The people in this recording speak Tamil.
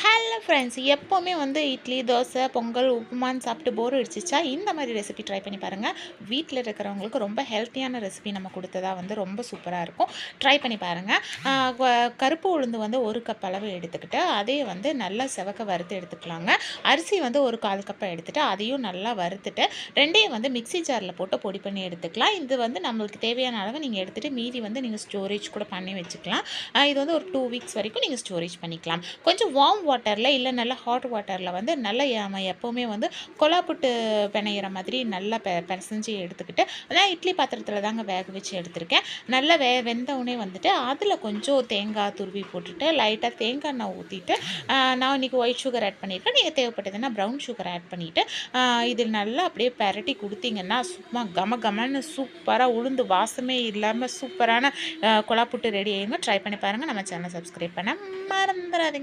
ஹலோ ஃப்ரெண்ட்ஸ், எப்போவுமே வந்து இட்லி, தோசை, பொங்கல், உப்புமான்னு சாப்பிட்டு போர் அடிச்சிச்சா இந்த மாதிரி ரெசிபி ட்ரை பண்ணி பாருங்கள். வீட்டில் இருக்கிறவங்களுக்கு ரொம்ப ஹெல்த்தியான ரெசிபி நம்ம கொடுத்ததா வந்து ரொம்ப சூப்பராக இருக்கும். ட்ரை பண்ணி பாருங்கள். கருப்பு உளுந்து வந்து 1 கப் அளவு எடுத்துக்கிட்டு அதே வந்து நல்லா செவக்க வறுத்து எடுத்துக்கலாங்க. அரிசி வந்து ஒரு 1/4 கப்பை எடுத்துகிட்டு அதையும் நல்லா வறுத்துட்டு ரெண்டையும் வந்து மிக்சி ஜாரில் போட்டு பொடி பண்ணி எடுத்துக்கலாம். இது வந்து நம்மளுக்கு தேவையான அளவு நீங்கள் எடுத்துகிட்டு மீதி வந்து நீங்கள் ஸ்டோரேஜ் கூட பண்ணி வச்சுக்கலாம். இது வந்து ஒரு 2 வீக்ஸ் வரைக்கும் நீங்கள் ஸ்டோரேஜ் பண்ணிக்கலாம். கொஞ்சம் வார்ம் வாட்டரில் இல்லை நல்லா ஹாட் வாட்டரில் வந்து நல்லா நம்ம எப்போவுமே வந்து கொலாப்புட்டு பிணையிற மாதிரி நல்லா பிசைஞ்சு எடுத்துக்கிட்டு அதான் இட்லி பாத்திரத்தில் தாங்க வேக வச்சு எடுத்திருக்கேன். நல்லா வெந்தவுடனே வந்துட்டு அதில் கொஞ்சம் தேங்காய் துருவி போட்டுட்டு லைட்டாக தேங்காய் எண்ணெய் ஊற்றிட்டு நான் இன்றைக்கி ஒயிட் சுகர் ஆட் பண்ணியிருக்கேன். நீங்கள் தேவைப்பட்டதுன்னா ப்ரௌன் சுகர் ஆட் பண்ணிவிட்டு இது நல்லா அப்படியே பரட்டி கொடுத்தீங்கன்னா சும்மா கமன்னு சூப்பராக உளுந்து வாசமே இல்லாமல் சூப்பரான கொலாப்புட்டு ரெடி ஆகிடுங்க. ட்ரை பண்ணி பாருங்கள். நம்ம சேனலை சப்ஸ்கிரைப் பண்ண மறந்துடாதீங்க.